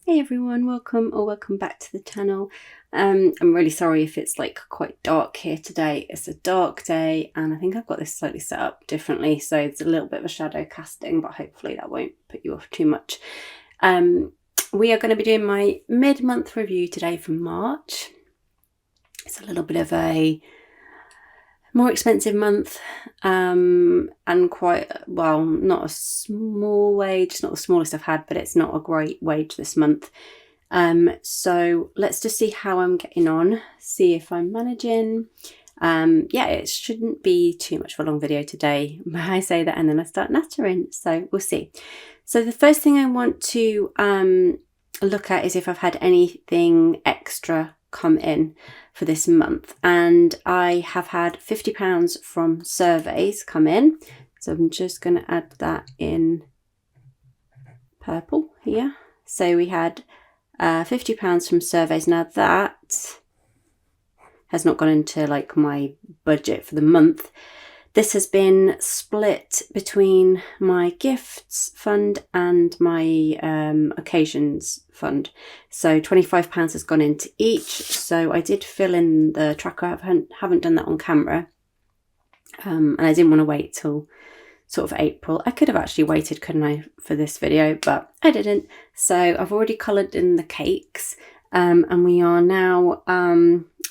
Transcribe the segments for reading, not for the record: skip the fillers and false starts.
Hey everyone, welcome back to the channel. I'm really sorry if it's like quite dark here today. It's a dark day and I think I've got this slightly set up differently, so it's a little bit of a shadow casting, but hopefully that won't put you off too much. We are going to be doing my mid-month review today for March. It's a little bit of a more expensive month and quite, well, not a small wage. It's not the smallest I've had, but it's not a great wage this month. So let's just see how I'm getting on, see if I'm managing. Yeah, it shouldn't be too much of a long video today. I say that and then I start nattering, so we'll see. So the first thing I want to look at is if I've had anything extra come in for this month, and I have had £50 from surveys come in, so I'm just going to add that in purple here. So we had £50 from surveys. Now that has not gone into like my budget for the month. This has been split between my gifts fund and my occasions fund. So £25 has gone into each. So I did fill in the tracker. I haven't done that on camera. And I didn't want to wait till sort of April. I could have actually waited, couldn't I, for this video, but I didn't. So I've already coloured in the cakes. And we are now,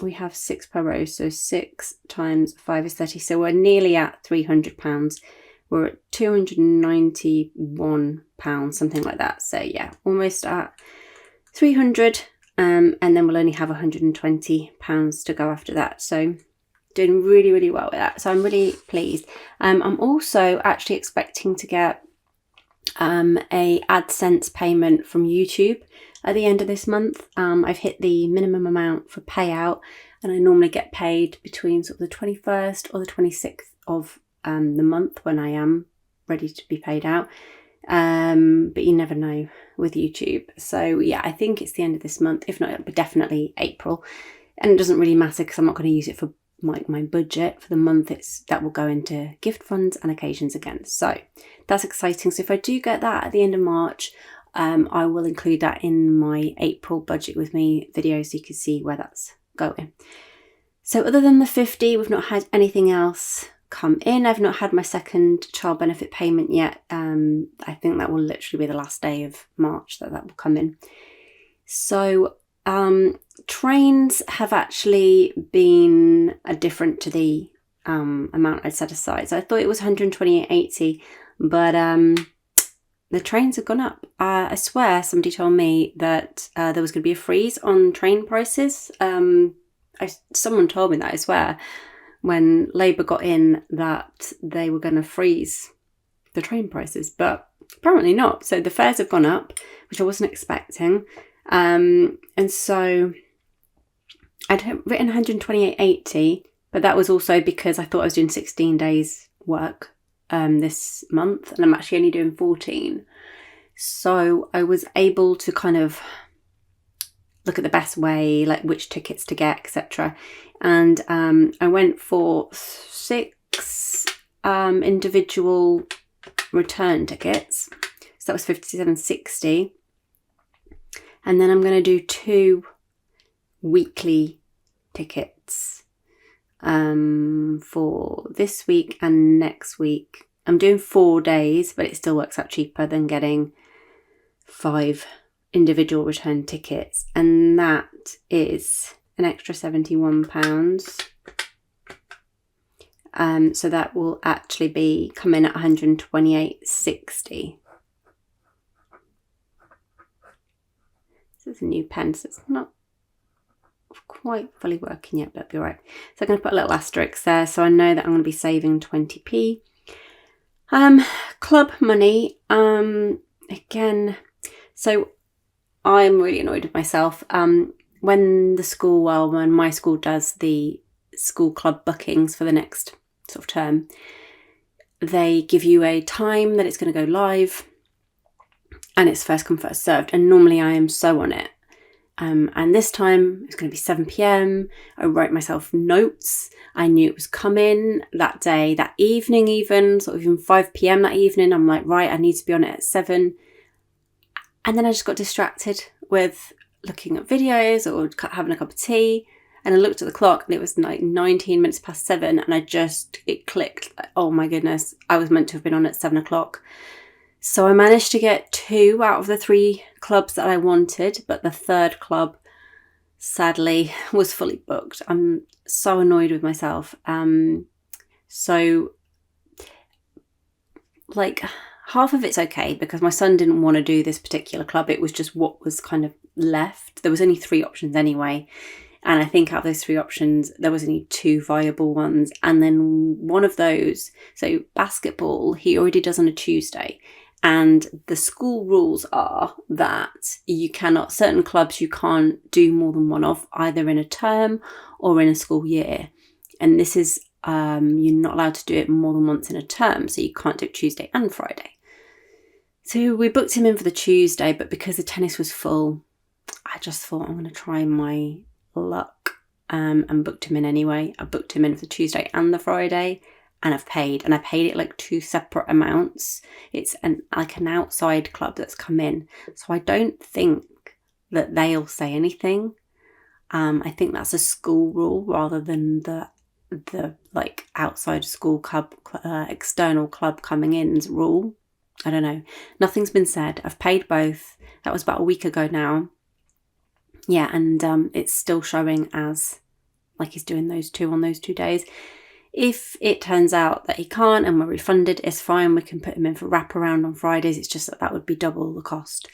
we have 6 per row, so 6 times 5 is 30. So we're nearly at £300. We're at £291, something like that. So yeah, almost at 300. And then we'll only have £120 to go after that. So doing really, really well with that. So I'm really pleased. I'm also actually expecting to get a AdSense payment from YouTube at the end of this month. I've hit the minimum amount for payout, and I normally get paid between sort of the 21st or the 26th of the month when I am ready to be paid out. But you never know with YouTube. So yeah, I think it's the end of this month. If not, it'll be definitely April. And it doesn't really matter because I'm not going to use it for my budget for the month. That will go into gift funds and occasions again. So that's exciting. So if I do get that at the end of March, I will include that in my April budget with me video so you can see where that's going. So other than the 50, we've not had anything else come in. I've not had my second child benefit payment yet. I think that will literally be the last day of March that will come in. So trains have actually been different to the amount I'd set aside. So I thought it was 128.80, but the trains have gone up. I swear somebody told me that there was going to be a freeze on train prices. Someone told me that, I swear, when Labour got in, that they were going to freeze the train prices, but apparently not. So the fares have gone up, which I wasn't expecting. And so I'd written 128.80, but that was also because I thought I was doing 16 days work this month, and I'm actually only doing 14. So I was able to kind of look at the best way, like which tickets to get, etc. And I went for 6 individual return tickets. So that was £57.60. And then I'm going to do 2 weekly tickets for this week and next week. I'm doing 4 days, but it still works out cheaper than getting 5 individual return tickets. And that is an extra £71. So that will actually come in at 128.60. This is a new pen, so it's not quite fully working yet, but it'll be all right. So I'm going to put a little asterisk there so I know that I'm going to be saving 20p. Club money, again, so I'm really annoyed with myself. When my school does the school club bookings for the next sort of term, they give you a time that it's going to go live, and it's first come, first served. And normally I am so on it. And this time it's going to be 7 p.m. I wrote myself notes. I knew it was coming that day, that evening even, sort of even 5 p.m. that evening. I'm like, right, I need to be on it at 7. And then I just got distracted with looking at videos or having a cup of tea, and I looked at the clock and it was like 19 minutes past 7, and it clicked. Oh my goodness, I was meant to have been on at 7 o'clock. So I managed to get 2 out of the 3 clubs that I wanted, but the third club sadly was fully booked. I'm so annoyed with myself. So like half of it's okay because my son didn't want to do this particular club. It was just what was kind of left. There was only 3 options anyway. And I think out of those 3 options, there was only 2 viable ones. And then one of those, so basketball, he already does on a Tuesday. And the school rules are that certain clubs you can't do more than one of, either in a term or in a school year. And this is, you're not allowed to do it more than once in a term. So you can't do it Tuesday and Friday. So we booked him in for the Tuesday, but because the tennis was full, I just thought I'm going to try my luck and booked him in anyway. I booked him in for the Tuesday and the Friday, and I paid it like 2 separate amounts. It's an outside club that's come in, so I don't think that they'll say anything. I think that's a school rule rather than the like outside school club external club coming in's rule. I don't know. Nothing's been said. I've paid both. That was about a week ago now. Yeah, and it's still showing as like he's doing those 2 on those 2 days. If it turns out that he can't and we're refunded, it's fine. We can put him in for wraparound on Fridays. It's just that would be double the cost.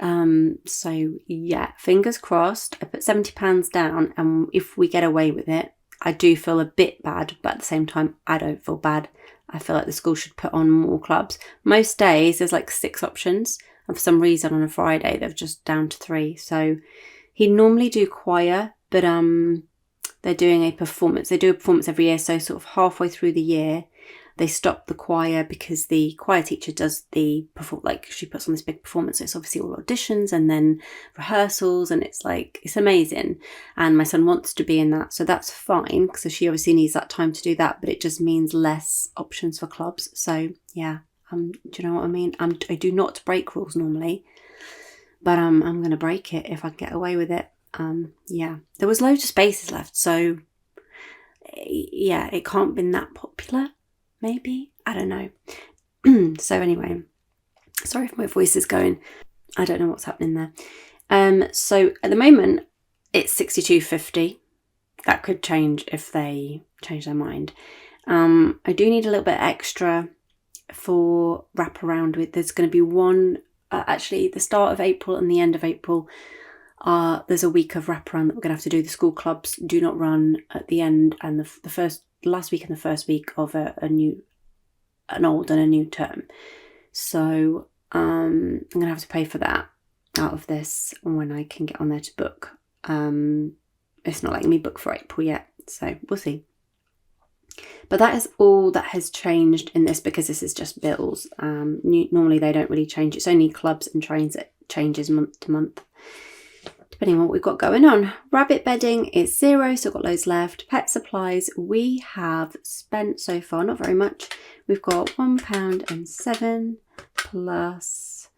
So yeah, fingers crossed. I put £70 down, and if we get away with it, I do feel a bit bad, but at the same time, I don't feel bad. I feel like the school should put on more clubs. Most days there's like 6 options, and for some reason on a Friday they've just down to 3. So he'd normally do choir, but they're doing a performance. They do a performance every year, so sort of halfway through the year they stop the choir because the choir teacher does she puts on this big performance. So it's obviously all auditions and then rehearsals, and it's amazing. And my son wants to be in that, so that's fine because she obviously needs that time to do that, but it just means less options for clubs. So yeah, do you know what I mean? I do not break rules normally, but I'm going to break it if I get away with it. Yeah, there was loads of spaces left, so yeah, it can't have been that popular. Maybe, I don't know. So anyway, sorry if my voice is going. I don't know what's happening there. So at the moment it's $62.50. That could change if they change their mind. I do need a little bit extra for wraparound with. There's going to be one actually the start of April and the end of April. There's a week of wraparound that we're going to have to do. The school clubs do not run at the end and the last week and the first week of an old and a new term. So I'm going to have to pay for that out of this when I can get on there to book. It's not letting me book for April yet, so we'll see. But that is all that has changed in this because this is just bills. Normally they don't really change. It's only clubs and trains that changes month to month, depending on what we've got going on. Rabbit bedding is 0, so I've got loads left. Pet supplies, we have spent so far, not very much. We've got £1.07 plus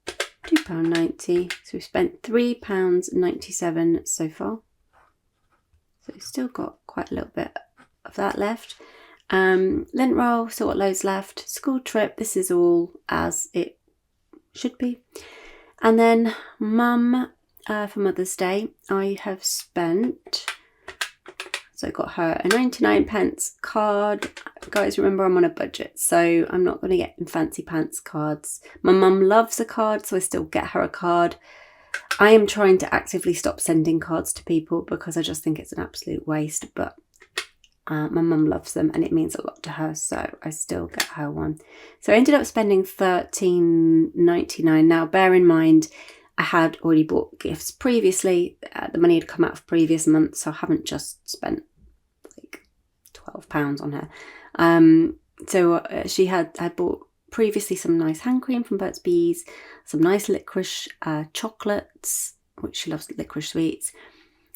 £2.90. So we've spent £3.97 so far. So we've still got quite a little bit of that left. Lint roll, still got loads left. School trip, this is all as it should be. And then mum, for Mother's Day, I have spent, so I got her a 99p card. Guys, remember I'm on a budget, so I'm not going to get fancy pants cards. My mum loves a card, so I still get her a card. I am trying to actively stop sending cards to people because I just think it's an absolute waste, but my mum loves them and it means a lot to her, so I still get her one. So I ended up spending $13.99. Now bear in mind I had already bought gifts previously. The money had come out of previous months, so I haven't just spent like £12 on her. So she had bought previously some nice hand cream from Burt's Bees, some nice licorice chocolates, which she loves licorice sweets.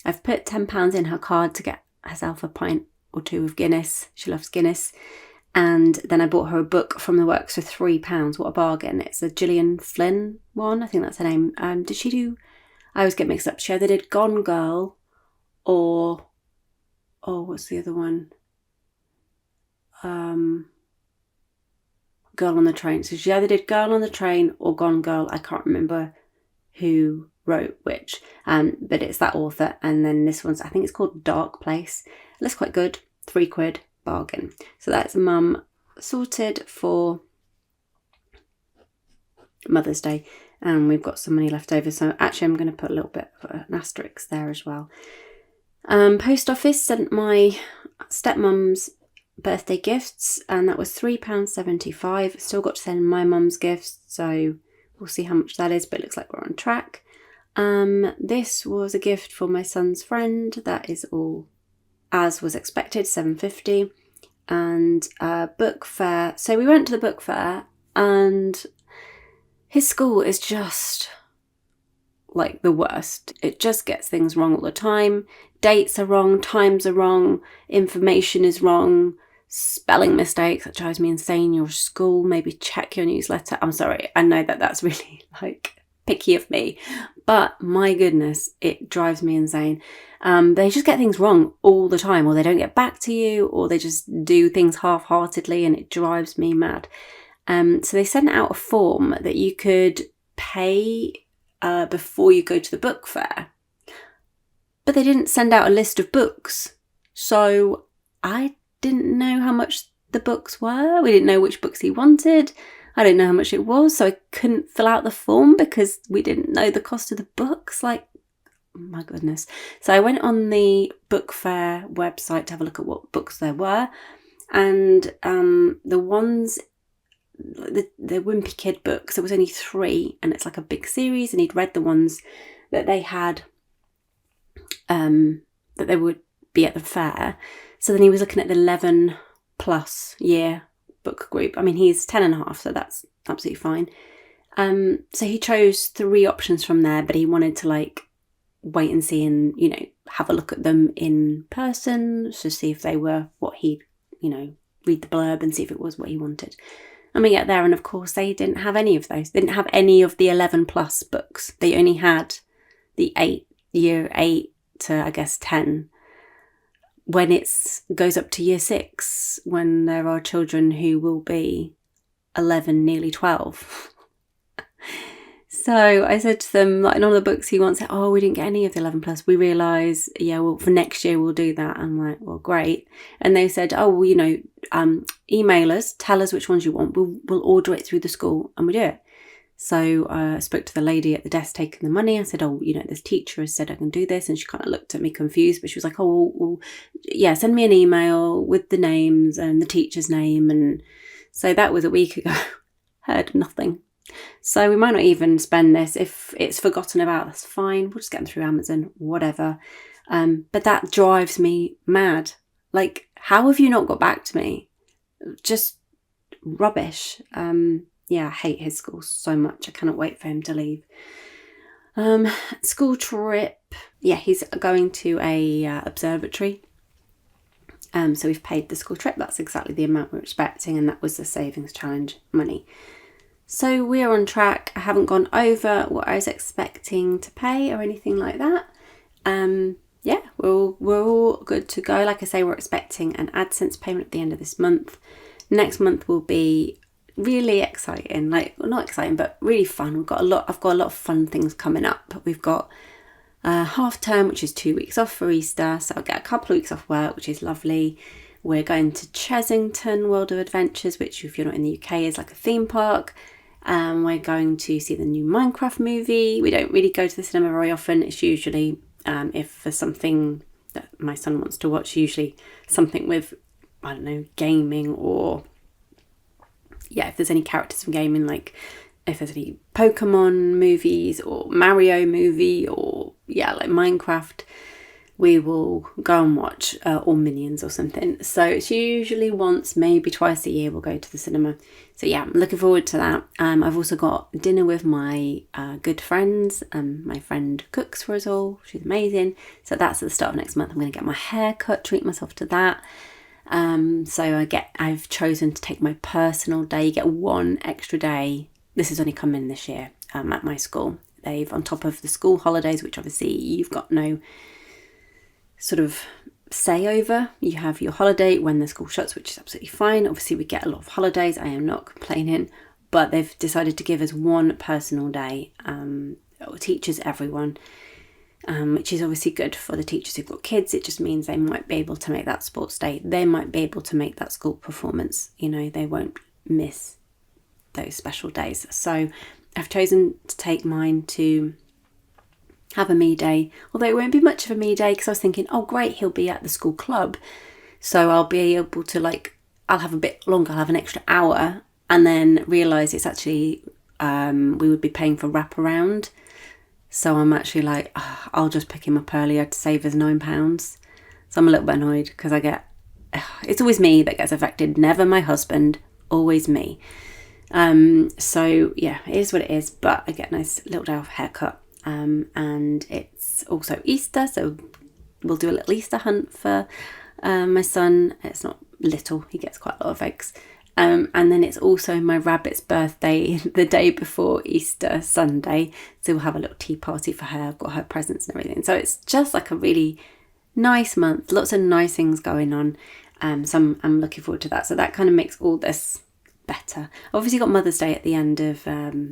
I've put £10 in her card to get herself a pint or 2 of Guinness. She loves Guinness. And then I bought her a book from the works for £3. What a bargain. It's a Gillian Flynn one. I think that's her name. Did she do I always get mixed up. She either did Gone Girl or, what's the other one? Girl on the Train. So she either did Girl on the Train or Gone Girl. I can't remember who wrote which, but it's that author. And then this one's, I think it's called Dark Place. It looks quite good. £3 bargain. So that's Mum sorted for Mother's Day, and we've got some money left over. So actually I'm going to put a little bit of an asterisk there as well. Post office sent my stepmom's birthday gifts, and that was £3.75. Still got to send my mum's gifts, so we'll see how much that is, but it looks like we're on track. This was a gift for my son's friend. That is all as was expected, £7.50. And book fair. So we went to the book fair, and his school is just like the worst. It just gets things wrong all the time. Dates are wrong, times are wrong, information is wrong, spelling mistakes. That drives me insane. Your school, maybe check your newsletter. I'm sorry, I know that that's really picky of me, but my goodness, it drives me insane. They just get things wrong all the time, or they don't get back to you, or they just do things half-heartedly, and it drives me mad. So they sent out a form that you could pay before you go to the book fair, but they didn't send out a list of books. So I didn't know how much the books were. We didn't know which books he wanted. I didn't know how much it was, so I couldn't fill out the form because we didn't know the cost of the books. My goodness. So I went on the book fair website to have a look at what books there were, and the ones, the Wimpy Kid books, there was only 3, and it's like a big series, and he'd read the ones that they had, that they would be at the fair. So then he was looking at the 11 plus year book group. I mean, he's 10 and a half, so that's absolutely fine. So he chose 3 options from there, but he wanted to wait and see and, have a look at them in person to see if they were what he'd, read the blurb and see if it was what he wanted. And we get there, and of course they didn't have any of those. They didn't have any of the 11 plus books. They only had the year 8 to, I guess, 10. When it goes up to year 6, when there are children who will be 11, nearly 12. So I said to them, in all the books he wants, we didn't get any of the 11 plus. We realise, for next year we'll do that. I'm like, well, great. And they said, email us, tell us which ones you want. We'll order it through the school, and we do it. So I spoke to the lady at the desk taking the money. I said, this teacher has said I can do this. And she kind of looked at me confused, but she was like, send me an email with the names and the teacher's name. And so that was a week ago. Heard nothing. So we might not even spend this. If it's forgotten about, that's fine. We'll just get them through Amazon, whatever. But that drives me mad. How have you not got back to me? Just rubbish. I hate his school so much. I cannot wait for him to leave. School trip. Yeah, he's going to a observatory. So we've paid the school trip. That's exactly the amount we were expecting, and that was the savings challenge money. So we're on track. I haven't gone over what I was expecting to pay or anything like that. We're all good to go. Like I say, we're expecting an AdSense payment at the end of this month. Next month will be really exciting. Not exciting, but really fun. I've got a lot of fun things coming up. We've got half term, which is 2 weeks off for Easter. So I'll get a couple of weeks off work, which is lovely. We're going to Chesington World of Adventures, which if you're not in the UK is like a theme park. We're going to see the new Minecraft movie. We don't really go to the cinema very often. It's usually, if there's something that my son wants to watch, usually something with, I don't know, gaming, or if there's any characters from gaming, like if there's any Pokemon movies or Mario movie or like Minecraft, we will go and watch, or Minions or something. So it's usually once, maybe twice a year we'll go to the cinema. So I'm looking forward to that. I've also got dinner with my good friends. My friend cooks for us all. She's amazing. So that's at the start of next month. I'm going to get my hair cut, treat myself to that. So I've chosen to take my personal day. You get 1 extra day. This has only come in this year at my school. they've, on top of the school holidays, which obviously you've got no sort of say over. You have your holiday when the school shuts, which is absolutely fine. Obviously we get a lot of holidays, I am not complaining, but they've decided to give us one personal day, teachers, everyone, which is obviously good for the teachers who've got kids. It just means they might be able to make that sports day, they might be able to make that school performance, you know, they won't miss those special days. So I've chosen to take mine to have a me day, although it won't be much of a me day, because I was thinking, oh great, he'll be at the school club, so I'll be able to, like, I'll have a bit longer, I'll have an extra hour, and then realise it's actually we would be paying for wraparound, so I'm actually like, oh, I'll just pick him up earlier to save us £9. So I'm a little bit annoyed, because I get, it's always me that gets affected, never my husband, always me. So yeah, it is what it is, but I get a nice little day off haircut. And it's also Easter, so we'll do a little Easter hunt for my son. It's not little, he gets quite a lot of eggs. And then it's also my rabbit's birthday the day before Easter Sunday, so we'll have a little tea party for her. I've got her presents and everything, so it's just like a really nice month, lots of nice things going on. So I'm looking forward to that, so that kind of makes all this better. Obviously got Mother's Day at the end of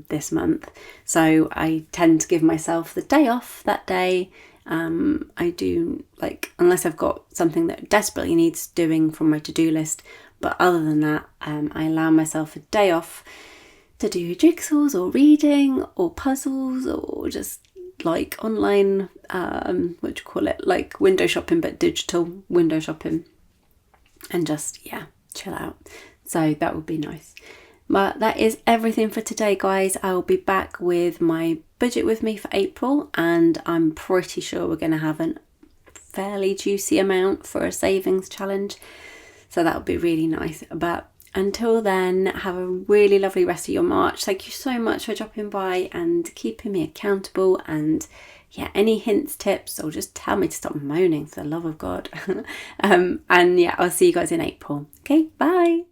this month, so I tend to give myself the day off that day. I do, like, unless I've got something that desperately needs doing from my to-do list, but other than that, I allow myself a day off to do jigsaws or reading or puzzles or just like online what do you call it, like window shopping, but digital window shopping, and just, yeah, chill out. So that would be nice. But that is everything for today, guys. I will be back with my budget with me for April, and I'm pretty sure we're going to have a fairly juicy amount for a savings challenge. So that would be really nice. But until then, have a really lovely rest of your March. Thank you so much for dropping by and keeping me accountable. And yeah, any hints, tips, or just tell me to stop moaning, for the love of God. And yeah, I'll see you guys in April. Okay, bye.